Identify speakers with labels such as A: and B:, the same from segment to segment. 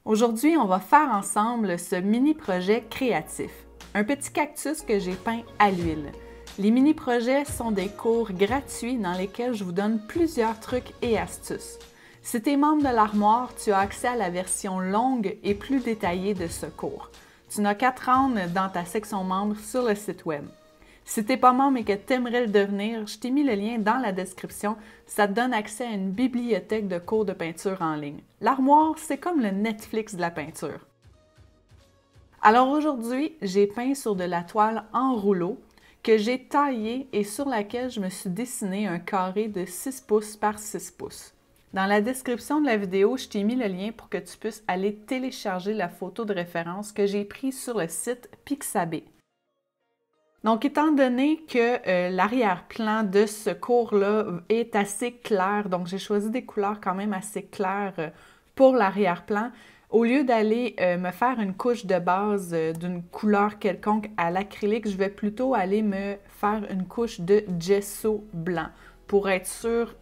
A: Aujourd'hui, on va faire ensemble ce mini-projet créatif. Un petit cactus que j'ai peint à l'huile. Les mini-projets sont des cours gratuits dans lesquels je vous donne plusieurs trucs et astuces. Si tu es membre de l'armoire, tu as accès à la version longue et plus détaillée de ce cours. Tu n'as qu'à te rendre dans ta section membres sur le site web. Si tu n'es pas membre et que tu aimerais le devenir, je t'ai mis le lien dans la description. Ça te donne accès à une bibliothèque de cours de peinture en ligne. L'armoire, c'est comme le Netflix de la peinture. Alors aujourd'hui, j'ai peint sur de la toile en rouleau que j'ai taillée et sur laquelle je me suis dessiné un carré de 6 pouces par 6 pouces. Dans la description de la vidéo, je t'ai mis le lien pour que tu puisses aller télécharger la photo de référence que j'ai prise sur le site Pixabay. Donc, étant donné que l'arrière-plan de ce cours-là est assez clair, donc j'ai choisi des couleurs quand même assez claires pour l'arrière-plan, au lieu d'aller me faire une couche de base d'une couleur quelconque à l'acrylique, je vais plutôt aller me faire une couche de gesso blanc pour être sûr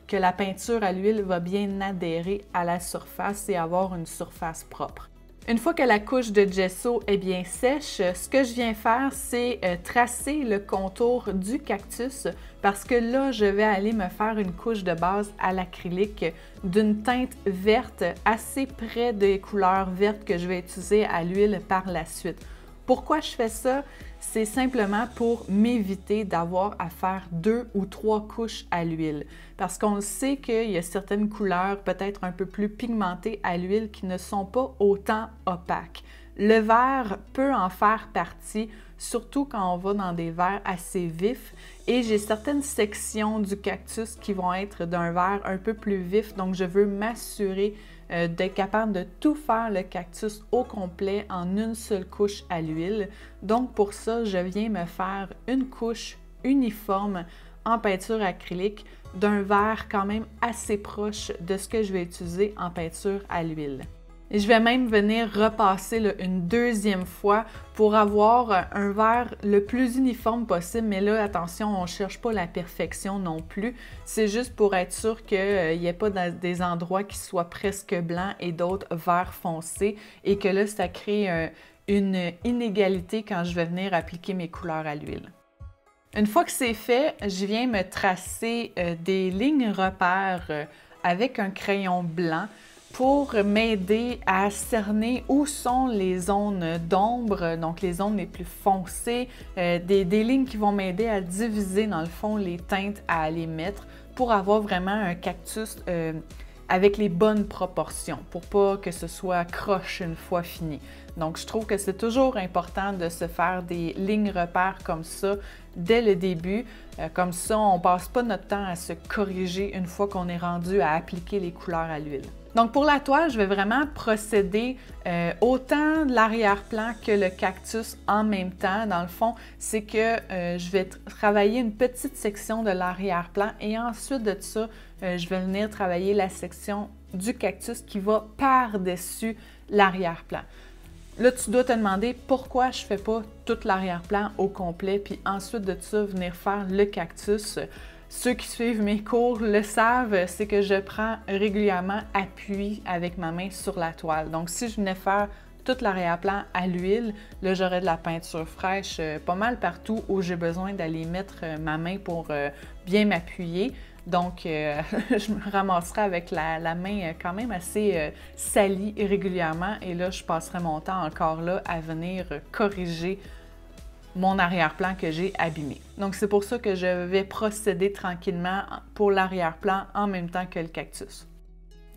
A: que la peinture à l'huile va bien adhérer à la surface et avoir une surface propre. Une fois que la couche de gesso est bien sèche, ce que je viens faire, c'est tracer le contour du cactus parce que là, je vais aller me faire une couche de base à l'acrylique d'une teinte verte assez près des couleurs vertes que je vais utiliser à l'huile par la suite. Pourquoi je fais ça? C'est simplement pour m'éviter d'avoir à faire 2 ou 3 couches à l'huile. Parce qu'on sait qu'il y a certaines couleurs peut-être un peu plus pigmentées à l'huile qui ne sont pas autant opaques. Le vert peut en faire partie, surtout quand on va dans des verts assez vifs. Et j'ai certaines sections du cactus qui vont être d'un vert un peu plus vif, donc je veux m'assurer d'être capable de tout faire le cactus au complet en une seule couche à l'huile. Donc pour ça, je viens me faire une couche uniforme en peinture acrylique d'un vert quand même assez proche de ce que je vais utiliser en peinture à l'huile. Et je vais même venir repasser une deuxième fois pour avoir un vert le plus uniforme possible. Mais là, attention, on ne cherche pas la perfection non plus. C'est juste pour être sûr qu'il n'y ait pas des endroits qui soient presque blancs et d'autres vert foncé. Et que là, ça crée une inégalité quand je vais venir appliquer mes couleurs à l'huile. Une fois que c'est fait, je viens me tracer des lignes repères avec un crayon blanc pour m'aider à cerner où sont les zones d'ombre, donc les zones les plus foncées, des lignes qui vont m'aider à diviser dans le fond les teintes à aller mettre pour avoir vraiment un cactus avec les bonnes proportions, pour pas que ce soit croche une fois fini. Donc je trouve que c'est toujours important de se faire des lignes repères comme ça dès le début. Comme ça, on ne passe pas notre temps à se corriger une fois qu'on est rendu à appliquer les couleurs à l'huile. Donc pour la toile, je vais vraiment procéder autant de l'arrière-plan que le cactus en même temps. Dans le fond, c'est que je vais travailler une petite section de l'arrière-plan et ensuite de ça, je vais venir travailler la section du cactus qui va par-dessus l'arrière-plan. Là, tu dois te demander pourquoi je ne fais pas tout l'arrière-plan au complet, puis ensuite de ça, venir faire le cactus. Ceux qui suivent mes cours le savent, c'est que je prends régulièrement appui avec ma main sur la toile. Donc, si je venais faire tout l'arrière-plan à l'huile, là, j'aurais de la peinture fraîche pas mal partout où j'ai besoin d'aller mettre ma main pour bien m'appuyer. Donc, je me ramasserai avec la main quand même assez salie régulièrement et là, je passerai mon temps encore là à venir corriger mon arrière-plan que j'ai abîmé. Donc, c'est pour ça que je vais procéder tranquillement pour l'arrière-plan en même temps que le cactus.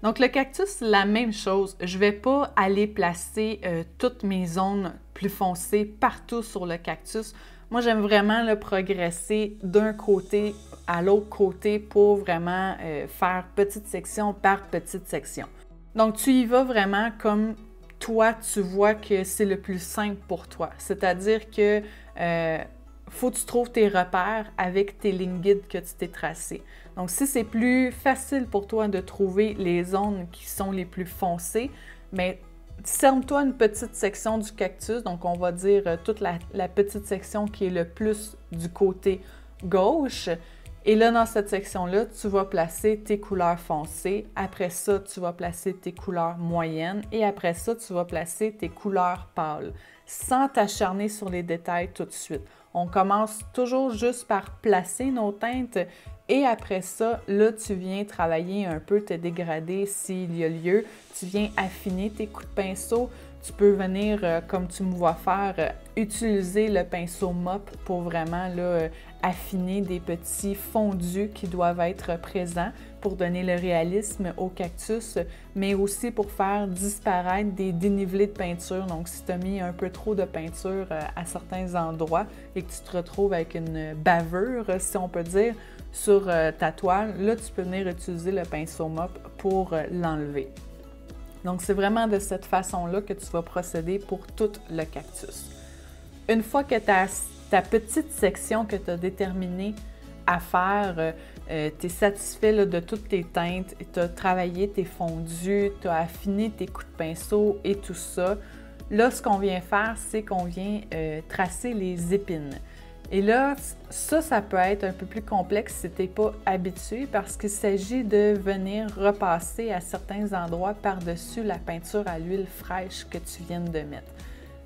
A: Donc, le cactus, la même chose. Je ne vais pas aller placer toutes mes zones plus foncées partout sur le cactus. Moi, j'aime vraiment le progresser d'un côté à l'autre côté pour vraiment faire petite section par petite section. Donc, tu y vas vraiment comme toi, tu vois que c'est le plus simple pour toi. C'est-à-dire que faut que tu trouves tes repères avec tes lignes guides que tu t'es tracées. Donc, si c'est plus facile pour toi de trouver les zones qui sont les plus foncées, bien, cerne-toi une petite section du cactus. Donc, on va dire toute la petite section qui est le plus du côté gauche. Et là, dans cette section-là, tu vas placer tes couleurs foncées. Après ça, tu vas placer tes couleurs moyennes. Et après ça, tu vas placer tes couleurs pâles, sans t'acharner sur les détails tout de suite. On commence toujours juste par placer nos teintes. Et après ça, là, tu viens travailler un peu, te dégrader s'il y a lieu. Tu viens affiner tes coups de pinceau. Tu peux venir, comme tu me vois faire, utiliser le pinceau mop pour vraiment là, affiner des petits fondus qui doivent être présents pour donner le réalisme au cactus, mais aussi pour faire disparaître des dénivelés de peinture. Donc, si tu as mis un peu trop de peinture à certains endroits et que tu te retrouves avec une bavure, si on peut dire, sur ta toile, là, tu peux venir utiliser le pinceau mop pour l'enlever. Donc, c'est vraiment de cette façon-là que tu vas procéder pour tout le cactus. Une fois que ta petite section que tu as déterminée à faire, tu es satisfait là, de toutes tes teintes, tu as travaillé tes fondus, tu as affiné tes coups de pinceau et tout ça, là, ce qu'on vient faire, c'est qu'on vient tracer les épines. Et là, ça peut être un peu plus complexe si tu n'es pas habitué parce qu'il s'agit de venir repasser à certains endroits par-dessus la peinture à l'huile fraîche que tu viens de mettre.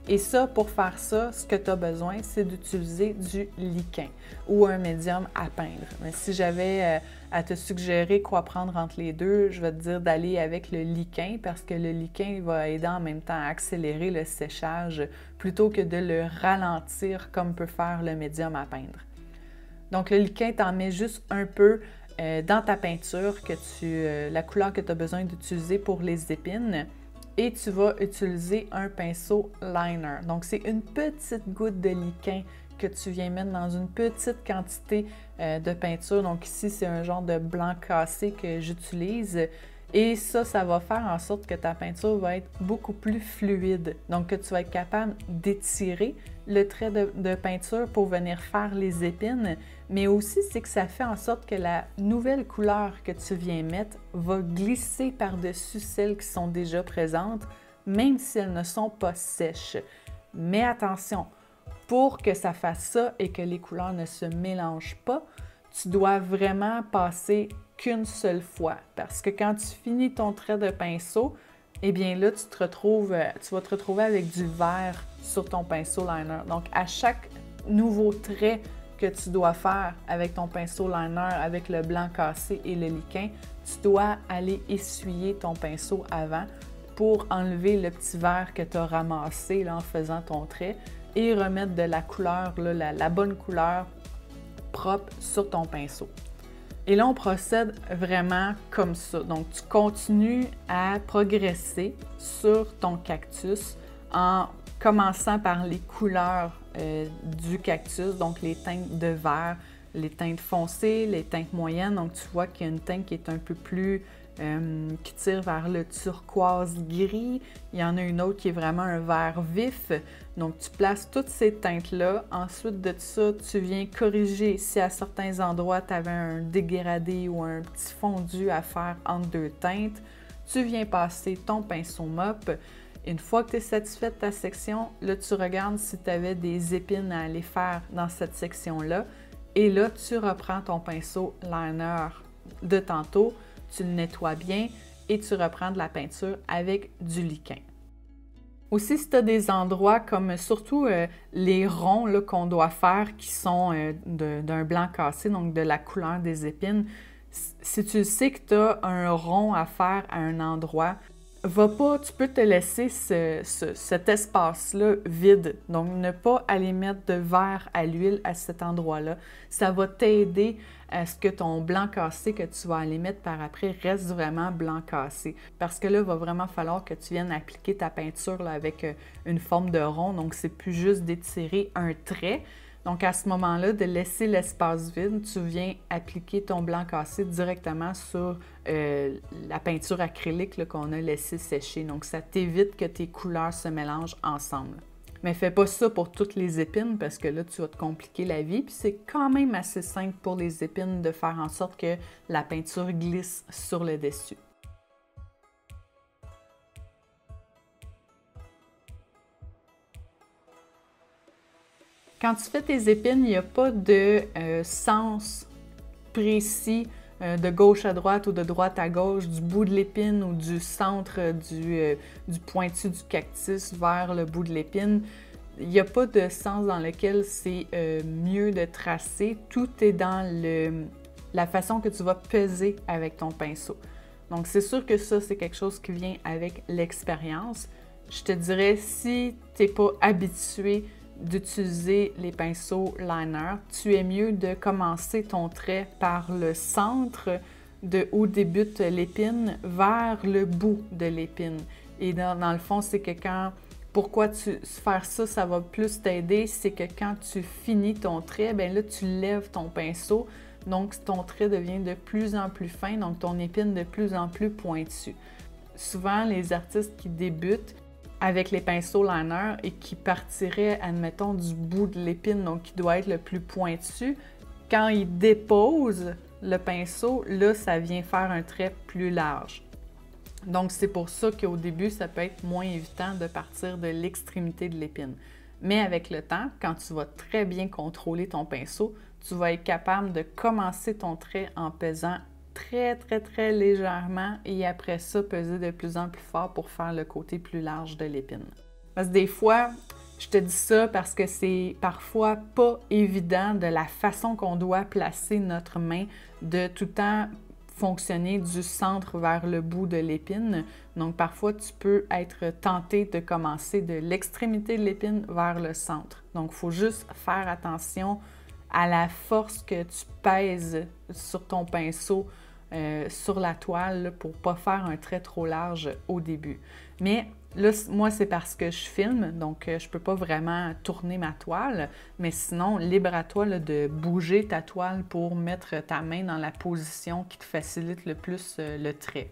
A: Et ça, pour faire ça, ce que tu as besoin, c'est d'utiliser du liquin ou un médium à peindre. Mais si j'avais à te suggérer quoi prendre entre les deux, je vais te dire d'aller avec le liquin parce que le liquin va aider en même temps à accélérer le séchage plutôt que de le ralentir comme peut faire le médium à peindre. Donc le liquin, tu en mets juste un peu dans ta peinture, la couleur que tu as besoin d'utiliser pour les épines. Et tu vas utiliser un pinceau liner. Donc, c'est une petite goutte de liquin que tu viens mettre dans une petite quantité de peinture. Donc, ici, c'est un genre de blanc cassé que j'utilise. Et ça va faire en sorte que ta peinture va être beaucoup plus fluide. Donc, que tu vas être capable d'étirer le trait de peinture pour venir faire les épines. Mais aussi, c'est que ça fait en sorte que la nouvelle couleur que tu viens mettre va glisser par-dessus celles qui sont déjà présentes, même si elles ne sont pas sèches. Mais attention, pour que ça fasse ça et que les couleurs ne se mélangent pas, tu dois vraiment passer qu'une seule fois. Parce que quand tu finis ton trait de pinceau, eh bien là, tu vas te retrouver avec du vert sur ton pinceau liner. Donc, à chaque nouveau trait que tu dois faire avec ton pinceau liner, avec le blanc cassé et le liquin, tu dois aller essuyer ton pinceau avant pour enlever le petit vert que tu as ramassé là, en faisant ton trait et remettre de la couleur, là, la bonne couleur propre sur ton pinceau. Et là, on procède vraiment comme ça. Donc, tu continues à progresser sur ton cactus en commençant par les couleurs du cactus, donc les teintes de vert, les teintes foncées, les teintes moyennes. Donc, tu vois qu'il y a une teinte qui est un peu plus qui tire vers le turquoise gris. Il y en a une autre qui est vraiment un vert vif. Donc, tu places toutes ces teintes-là. Ensuite de ça, tu viens corriger si à certains endroits, tu avais un dégradé ou un petit fondu à faire entre deux teintes. Tu viens passer ton pinceau mop. Une fois que tu es satisfait de ta section, là, tu regardes si tu avais des épines à aller faire dans cette section-là. Et là, tu reprends ton pinceau liner de tantôt, tu le nettoies bien et tu reprends de la peinture avec du liquin. Aussi, si tu as des endroits comme surtout les ronds qu'on doit faire qui sont d'un blanc cassé, donc de la couleur des épines, si tu sais que tu as un rond à faire à un endroit, tu peux te laisser cet espace-là vide. Donc, ne pas aller mettre de vert à l'huile à cet endroit-là. Ça va t'aider à ce que ton blanc cassé que tu vas aller mettre par après reste vraiment blanc cassé. Parce que là, il va vraiment falloir que tu viennes appliquer ta peinture là, avec une forme de rond. Donc, c'est plus juste d'étirer un trait. Donc, à ce moment-là, de laisser l'espace vide, tu viens appliquer ton blanc cassé directement sur la peinture acrylique qu'on a laissé sécher. Donc, ça t'évite que tes couleurs se mélangent ensemble. Mais fais pas ça pour toutes les épines parce que là, tu vas te compliquer la vie. Puis c'est quand même assez simple pour les épines de faire en sorte que la peinture glisse sur le dessus. Quand tu fais tes épines, il n'y a pas de sens précis de gauche à droite ou de droite à gauche, du bout de l'épine ou du centre du pointu du cactus vers le bout de l'épine. Il n'y a pas de sens dans lequel c'est mieux de tracer. Tout est dans la façon que tu vas peser avec ton pinceau. Donc, c'est sûr que ça, c'est quelque chose qui vient avec l'expérience. Je te dirais, si tu n'es pas habitué d'utiliser les pinceaux liner, tu es mieux de commencer ton trait par le centre de où débute l'épine vers le bout de l'épine. Et dans le fond, c'est que pourquoi faire ça, ça va plus t'aider, c'est que quand tu finis ton trait, bien là, tu lèves ton pinceau, donc ton trait devient de plus en plus fin, donc ton épine de plus en plus pointue. Souvent, les artistes qui débutent avec les pinceaux liner et qui partiraient, admettons, du bout de l'épine, donc qui doit être le plus pointu, quand ils déposent le pinceau, là, ça vient faire un trait plus large. Donc, c'est pour ça qu'au début, ça peut être moins évident de partir de l'extrémité de l'épine. Mais avec le temps, quand tu vas très bien contrôler ton pinceau, tu vas être capable de commencer ton trait en pesant très, très, très légèrement et après ça, peser de plus en plus fort pour faire le côté plus large de l'épine. Parce que des fois, je te dis ça parce que c'est parfois pas évident de la façon qu'on doit placer notre main, de tout le temps fonctionner du centre vers le bout de l'épine. Donc, parfois, tu peux être tenté de commencer de l'extrémité de l'épine vers le centre. Donc, il faut juste faire attention à la force que tu pèses sur ton pinceau, sur la toile, là, pour ne pas faire un trait trop large au début. Mais là, moi, c'est parce que je filme, donc je ne peux pas vraiment tourner ma toile, mais sinon, libre à toi là, de bouger ta toile pour mettre ta main dans la position qui te facilite le plus le trait.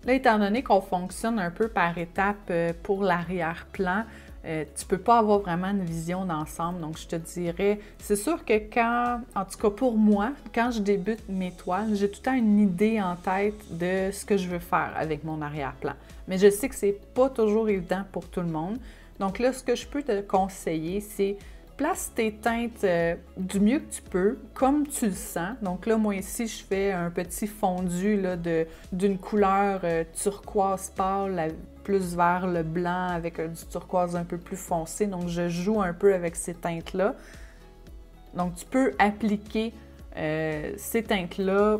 A: Là, étant donné qu'on fonctionne un peu par étapes pour l'arrière-plan, tu ne peux pas avoir vraiment une vision d'ensemble. Donc, je te dirais, c'est sûr que en tout cas pour moi, quand je débute mes toiles, j'ai tout le temps une idée en tête de ce que je veux faire avec mon arrière-plan. Mais je sais que c'est pas toujours évident pour tout le monde. Donc là, ce que je peux te conseiller, c'est place tes teintes du mieux que tu peux, comme tu le sens. Donc là, moi ici, je fais un petit fondu d'une couleur turquoise pâle, plus vers le blanc, avec du turquoise un peu plus foncé. Donc, je joue un peu avec ces teintes-là. Donc, tu peux appliquer ces teintes-là,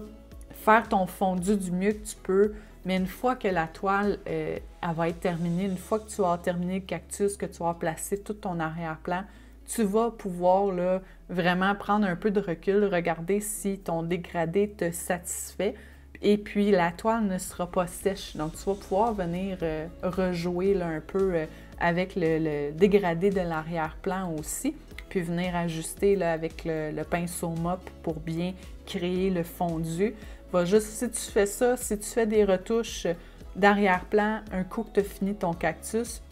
A: faire ton fondu du mieux que tu peux. Mais une fois que la toile elle va être terminée, une fois que tu vas terminer le cactus, que tu vas placer tout ton arrière-plan, tu vas pouvoir là, vraiment prendre un peu de recul, regarder si ton dégradé te satisfait et puis la toile ne sera pas sèche. Donc, tu vas pouvoir venir rejouer là, un peu avec le dégradé de l'arrière-plan aussi, puis venir ajuster là, avec le pinceau mop pour bien créer le fondu. Va juste, si tu fais ça, si tu fais des retouches d'arrière-plan, un coup que tu as fini ton cactus,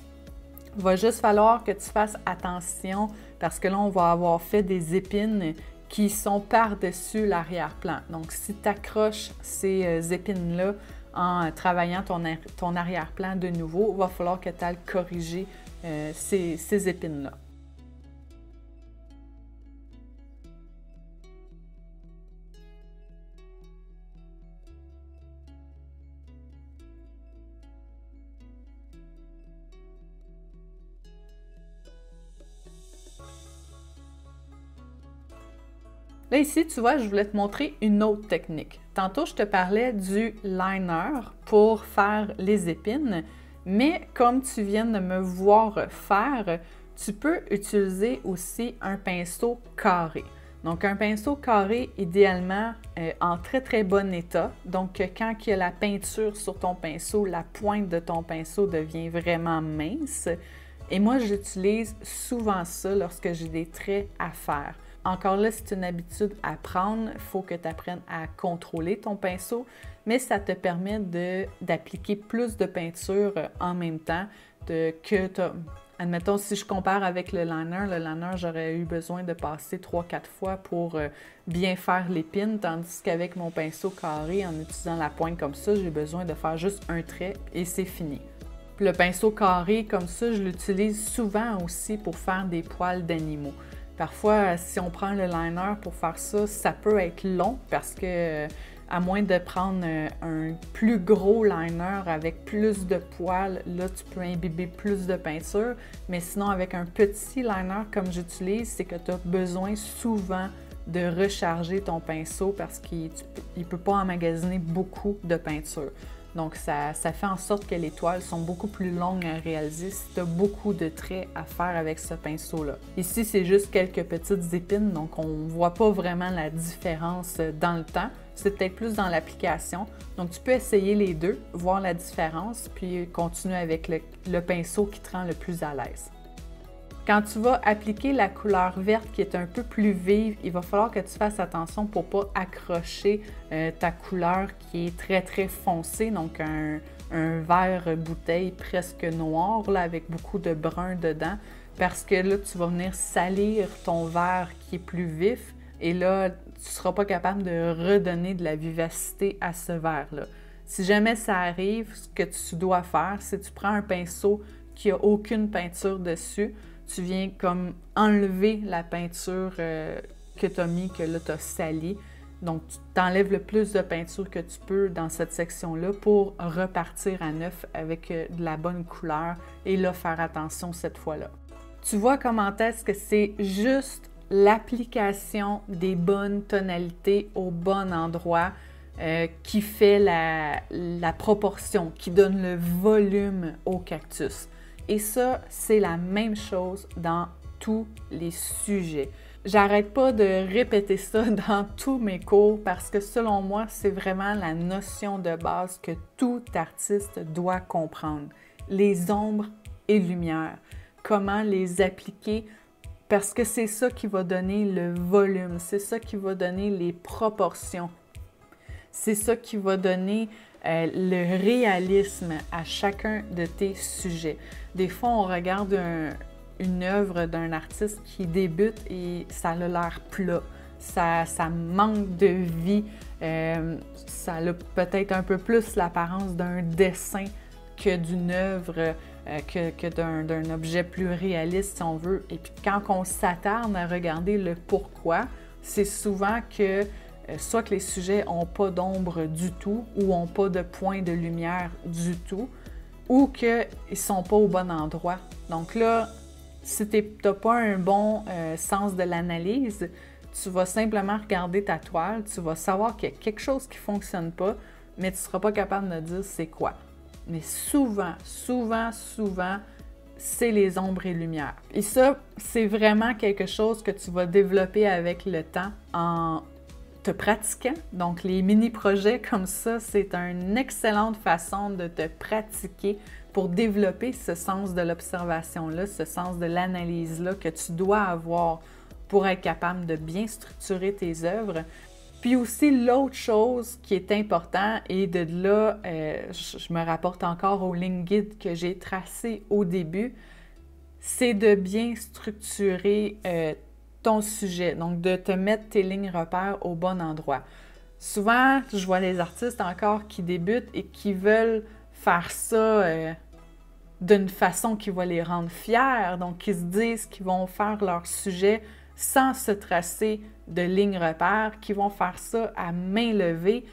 A: il va juste falloir que tu fasses attention parce que là, on va avoir fait des épines qui sont par-dessus l'arrière-plan. Donc, si tu accroches ces épines-là en travaillant ton arrière-plan de nouveau, il va falloir que tu ailles corriger ces épines-là. Là, ici, tu vois, je voulais te montrer une autre technique. Tantôt, je te parlais du liner pour faire les épines, mais comme tu viens de me voir faire, tu peux utiliser aussi un pinceau carré. Donc, un pinceau carré, idéalement, en très, très bon état. Donc, quand il y a la peinture sur ton pinceau, la pointe de ton pinceau devient vraiment mince. Et moi, j'utilise souvent ça lorsque j'ai des traits à faire. Encore là, c'est une habitude à prendre. Il faut que tu apprennes à contrôler ton pinceau, mais ça te permet d'appliquer plus de peinture en même temps que tu as. Admettons, si je compare avec le liner, j'aurais eu besoin de passer 3-4 fois pour bien faire l'épine, tandis qu'avec mon pinceau carré, en utilisant la pointe comme ça, j'ai besoin de faire juste un trait et c'est fini. Puis le pinceau carré comme ça, je l'utilise souvent aussi pour faire des poils d'animaux. Parfois, si on prend le liner pour faire ça, ça peut être long parce que à moins de prendre un plus gros liner avec plus de poils, là, tu peux imbiber plus de peinture. Mais sinon, avec un petit liner comme j'utilise, c'est que tu as besoin souvent de recharger ton pinceau parce qu'il ne peut pas emmagasiner beaucoup de peinture. Donc, ça fait en sorte que les toiles sont beaucoup plus longues à réaliser si tu as beaucoup de traits à faire avec ce pinceau-là. Ici, c'est juste quelques petites épines, donc on ne voit pas vraiment la différence dans le temps. C'est peut-être plus dans l'application. Donc, tu peux essayer les deux, voir la différence, puis continuer avec le pinceau qui te rend le plus à l'aise. Quand tu vas appliquer la couleur verte qui est un peu plus vive, il va falloir que tu fasses attention pour ne pas accrocher ta couleur qui est très très foncée, donc un vert bouteille presque noir là, avec beaucoup de brun dedans, parce que là tu vas venir salir ton vert qui est plus vif et là tu ne seras pas capable de redonner de la vivacité à ce vert-là. Si jamais ça arrive, ce que tu dois faire, c'est que tu prends un pinceau qui n'a aucune peinture dessus, tu viens comme enlever la peinture que tu as mis, que là tu as sali. Donc, tu t'enlèves le plus de peinture que tu peux dans cette section-là pour repartir à neuf avec de la bonne couleur et là, faire attention cette fois-là. Tu vois comment est-ce que c'est juste l'application des bonnes tonalités au bon endroit qui fait la proportion, qui donne le volume au cactus. Et ça, c'est la même chose dans tous les sujets. J'arrête pas de répéter ça dans tous mes cours parce que selon moi, c'est vraiment la notion de base que tout artiste doit comprendre. Les ombres et lumières, comment les appliquer parce que c'est ça qui va donner le volume, c'est ça qui va donner les proportions, c'est ça qui va donner le réalisme à chacun de tes sujets. Des fois, on regarde une œuvre d'un artiste qui débute et ça a l'air plat, ça manque de vie, ça a peut-être un peu plus l'apparence d'un dessin que d'une œuvre, que d'un objet plus réaliste si on veut. Et puis quand on s'attarde à regarder le pourquoi, c'est souvent que soit que les sujets n'ont pas d'ombre du tout ou n'ont pas de point de lumière du tout ou qu'ils ne sont pas au bon endroit. Donc là, si tu n'as pas un bon sens de l'analyse, tu vas simplement regarder ta toile, tu vas savoir qu'il y a quelque chose qui ne fonctionne pas, mais tu ne seras pas capable de dire c'est quoi. Mais souvent, c'est les ombres et lumières. Et ça, c'est vraiment quelque chose que tu vas développer avec le temps en te pratiquant. Donc, les mini-projets comme ça, c'est une excellente façon de te pratiquer pour développer ce sens de l'observation-là, ce sens de l'analyse-là que tu dois avoir pour être capable de bien structurer tes œuvres. Puis aussi, l'autre chose qui est important, et de là, je me rapporte encore aux lignes guides que j'ai tracées au début, c'est de bien structurer ton sujet, donc de te mettre tes lignes repères au bon endroit. Souvent, je vois les artistes encore qui débutent et qui veulent faire ça d'une façon qui va les rendre fiers, donc ils se disent qu'ils vont faire leur sujet sans se tracer de lignes repères, qui vont faire ça à main levée.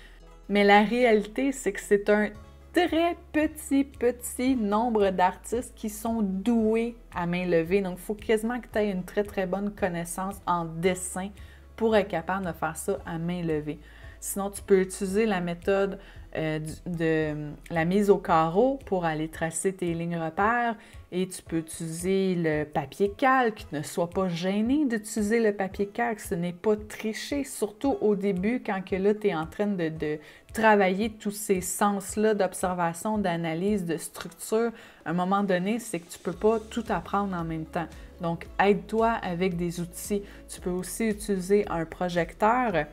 A: Mais la réalité, c'est que c'est un très petit nombre d'artistes qui sont doués à main levée. Donc, il faut quasiment que tu aies une très, très bonne connaissance en dessin pour être capable de faire ça à main levée. Sinon, tu peux utiliser la méthode de la mise au carreau pour aller tracer tes lignes repères et tu peux utiliser le papier calque. Ne sois pas gêné d'utiliser le papier calque, ce n'est pas tricher, surtout au début quand que là tu es en train de travailler tous ces sens-là d'observation, d'analyse, de structure. À un moment donné, c'est que tu ne peux pas tout apprendre en même temps. Donc, aide-toi avec des outils. Tu peux aussi utiliser un projecteur.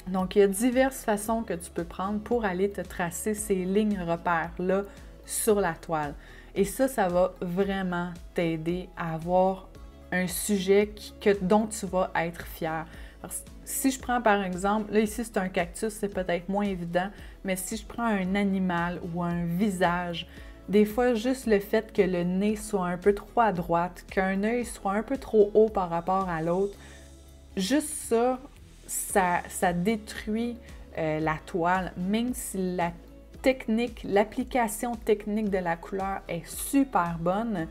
A: Donc, il y a diverses façons que tu peux prendre pour aller te tracer ces lignes repères-là sur la toile. Et ça va vraiment t'aider à avoir un sujet dont tu vas être fier. Parce que si je prends par exemple, là ici c'est un cactus, c'est peut-être moins évident, mais si je prends un animal ou un visage, des fois juste le fait que le nez soit un peu trop à droite, qu'un œil soit un peu trop haut par rapport à l'autre, juste ça détruit la toile, même si l'application technique de la couleur est super bonne.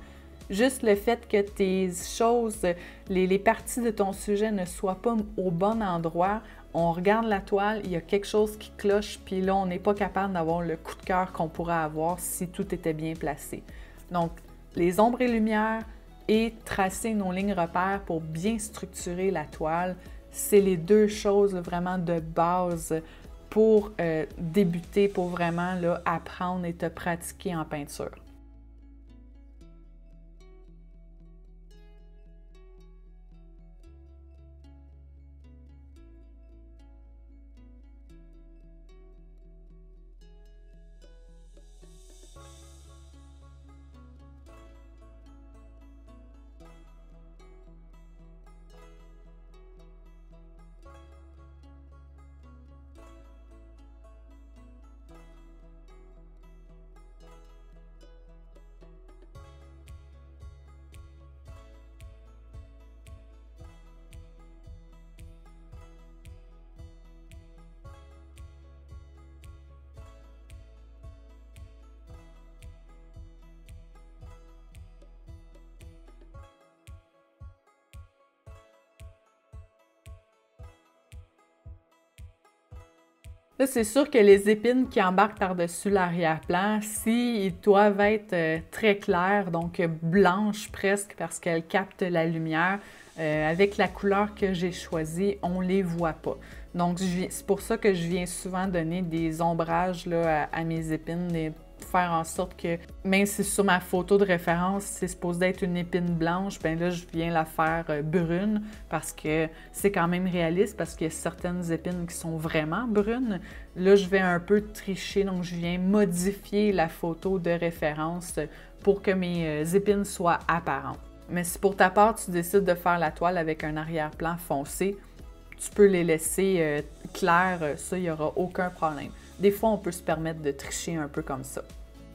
A: Juste le fait que tes choses, les parties de ton sujet ne soient pas au bon endroit, on regarde la toile, il y a quelque chose qui cloche, puis là, on n'est pas capable d'avoir le coup de cœur qu'on pourrait avoir si tout était bien placé. Donc, les ombres et lumières et tracer nos lignes repères pour bien structurer la toile, c'est les deux choses vraiment de base pour débuter, pour vraiment là, apprendre et te pratiquer en peinture. Là, c'est sûr que les épines qui embarquent par-dessus l'arrière-plan, s'ils doivent être très clairs, donc blanches presque parce qu'elles captent la lumière, avec la couleur que j'ai choisie, on ne les voit pas. Donc, c'est pour ça que je viens souvent donner des ombrages là, à mes épines, faire en sorte que, même si sur ma photo de référence, c'est supposé être une épine blanche, bien là, je viens la faire brune parce que c'est quand même réaliste parce qu'il y a certaines épines qui sont vraiment brunes. Là, je vais un peu tricher, donc je viens modifier la photo de référence pour que mes épines soient apparentes. Mais si pour ta part, tu décides de faire la toile avec un arrière-plan foncé, tu peux les laisser clairs, ça, il n'y aura aucun problème. Des fois, on peut se permettre de tricher un peu comme ça.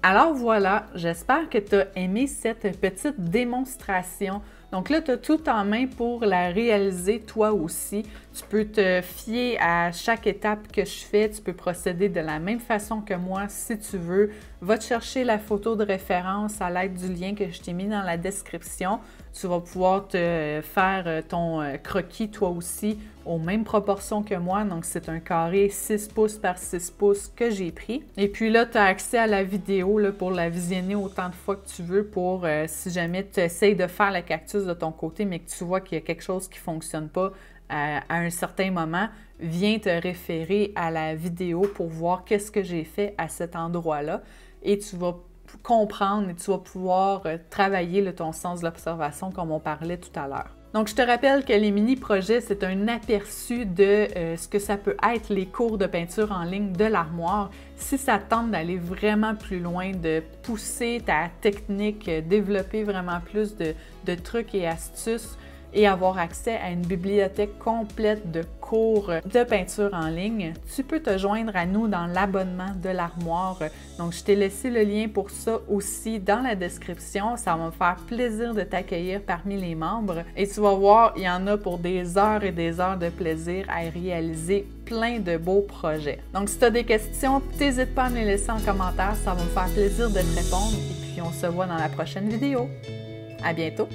A: Alors voilà, j'espère que tu as aimé cette petite démonstration. Donc là, tu as tout en main pour la réaliser toi aussi. Tu peux te fier à chaque étape que je fais. Tu peux procéder de la même façon que moi si tu veux. Va te chercher la photo de référence à l'aide du lien que je t'ai mis dans la description. Tu vas pouvoir te faire ton croquis toi aussi aux mêmes proportions que moi. Donc, c'est un carré 6 pouces par 6 pouces que j'ai pris. Et puis là, tu as accès à la vidéo là, pour la visionner autant de fois que tu veux pour si jamais tu essayes de faire le cactus de ton côté, mais que tu vois qu'il y a quelque chose qui ne fonctionne pas à un certain moment, viens te référer à la vidéo pour voir qu'est-ce que j'ai fait à cet endroit-là. Et tu vas comprendre et tu vas pouvoir travailler là, ton sens de l'observation comme on parlait tout à l'heure. Donc, je te rappelle que les mini-projets, c'est un aperçu de ce que ça peut être les cours de peinture en ligne de l'armoire. Si ça te tente d'aller vraiment plus loin, de pousser ta technique, développer vraiment plus de trucs et astuces et avoir accès à une bibliothèque complète de cours de peinture en ligne, tu peux te joindre à nous dans l'abonnement de l'armoire. Donc, je t'ai laissé le lien pour ça aussi dans la description. Ça va me faire plaisir de t'accueillir parmi les membres. Et tu vas voir, il y en a pour des heures et des heures de plaisir à réaliser plein de beaux projets. Donc, si tu as des questions, n'hésite pas à me les laisser en commentaire. Ça va me faire plaisir de te répondre. Et puis, on se voit dans la prochaine vidéo. À bientôt!